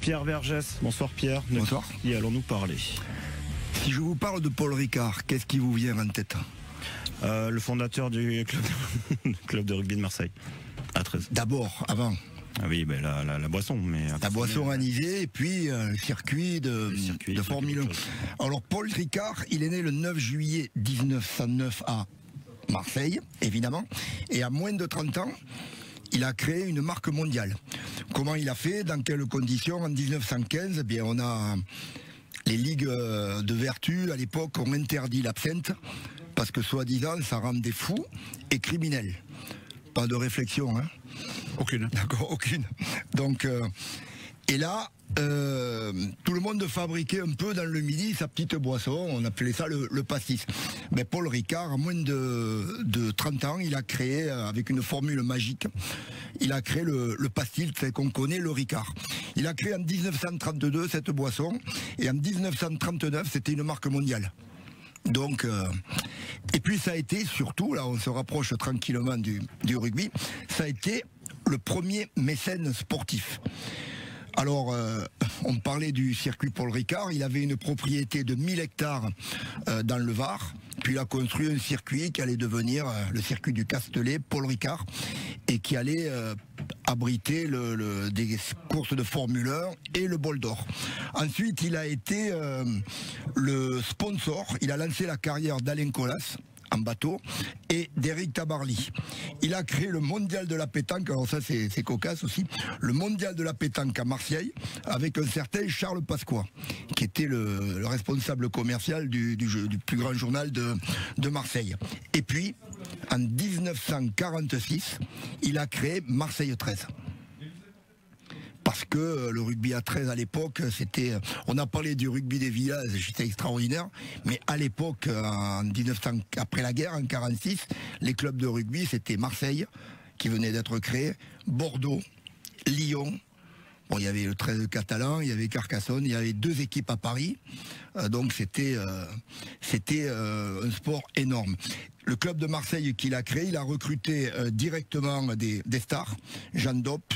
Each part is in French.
Pierre Vergès, bonsoir Pierre. Bonsoir. Qui allons-nous parler? Si je vous parle de Paul Ricard, qu'est-ce qui vous vient en tête? Le fondateur du club de rugby de Marseille, à 13. D'abord, avant. Ah oui, ben la boisson. Mais la boisson anisée et puis le circuit de Formule 1. Alors Paul Ricard, il est né le 9 juillet 1909 à Marseille, évidemment. Et à moins de 30 ans, il a créé une marque mondiale. Comment il a fait? Dans quelles conditions? En 1915, eh bien, on a les ligues de vertu à l'époque ont interdit l'absinthe parce que soi-disant ça rendait fous et criminels. Pas de réflexion, hein? Aucune. D'accord, aucune. Donc, et là, tout le monde fabriquait un peu dans le midi sa petite boisson, on appelait ça le pastis. Mais Paul Ricard, à moins de 30 ans, il a créé, avec une formule magique, il a créé le pastis tel qu'on connaît, le Ricard. Il a créé en 1932 cette boisson, et en 1939, c'était une marque mondiale. Donc, et puis ça a été surtout, là on se rapproche tranquillement du rugby, ça a été le premier mécène sportif. Alors, on parlait du circuit Paul Ricard, il avait une propriété de 1000 hectares dans le Var, puis il a construit un circuit qui allait devenir le circuit du Castellet, Paul Ricard, et qui allait abriter des courses de Formule 1 et le bol d'or. Ensuite, il a été le sponsor, il a lancé la carrière d'Alain Colas, en bateau, et d'Éric Tabarly. Il a créé le mondial de la pétanque, alors ça c'est cocasse aussi, le mondial de la pétanque à Marseille, avec un certain Charles Pasqua, qui était le responsable commercial du plus grand journal de Marseille. Et puis, en 1946, il a créé Marseille 13. Parce que le rugby à 13 à l'époque, c'était, on a parlé du rugby des villages, c'était extraordinaire, mais à l'époque, en 1900, après la guerre, en 46, les clubs de rugby, c'était Marseille, qui venait d'être créé, Bordeaux, Lyon, bon, il y avait le 13 catalan, il y avait Carcassonne, il y avait 2 équipes à Paris, donc c'était un sport énorme. Le club de Marseille qu'il a créé, il a recruté directement des stars, Jean Dopp,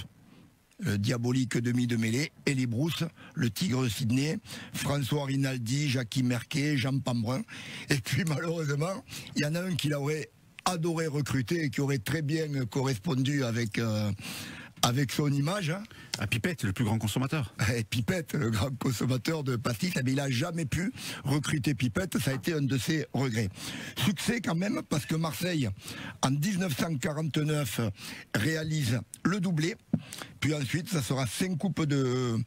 le diabolique demi de mêlée, Elie Brousse, le tigre de Sydney, François Rinaldi, Jackie Merquet, Jean Pambrun. Et puis malheureusement, il y en a un qu'il aurait adoré recruter et qui aurait très bien correspondu avec son image. Hein. À Pipette, le plus grand consommateur. Et Pipette, le grand consommateur de pastis, eh bien, il n'a jamais pu recruter Pipette, ça a été un de ses regrets. Succès quand même, parce que Marseille, en 1949, réalise le doublé, puis ensuite, ça sera 5 coupes de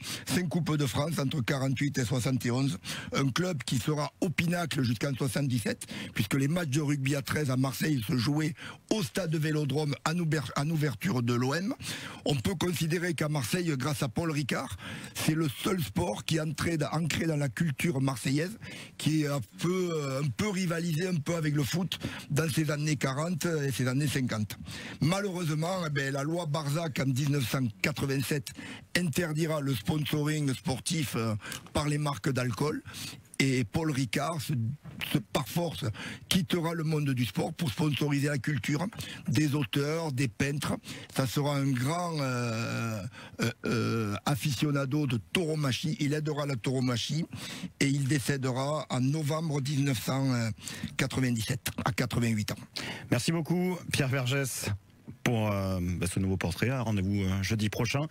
France entre 48 et 71, un club qui sera au pinacle jusqu'en 77, puisque les matchs de rugby à 13 à Marseille se jouaient au stade Vélodrome en ouverture de l'OM. On peut considérer qu'à Marseille, grâce à Paul Ricard, c'est le seul sport qui est ancré dans la culture marseillaise, qui est un peu rivalisé un peu avec le foot dans ces années 40 et ces années 50. Malheureusement, la loi Barzac en 1987 interdira le sponsoring sportif par les marques d'alcool. Et Paul Ricard, par force, quittera le monde du sport pour sponsoriser la culture, des auteurs, des peintres. Ça sera un grand aficionado de tauromachie. Il aidera la tauromachie et il décédera en novembre 1997, à 88 ans. Merci beaucoup Pierre Vergès pour ce nouveau portrait. Rendez-vous jeudi prochain.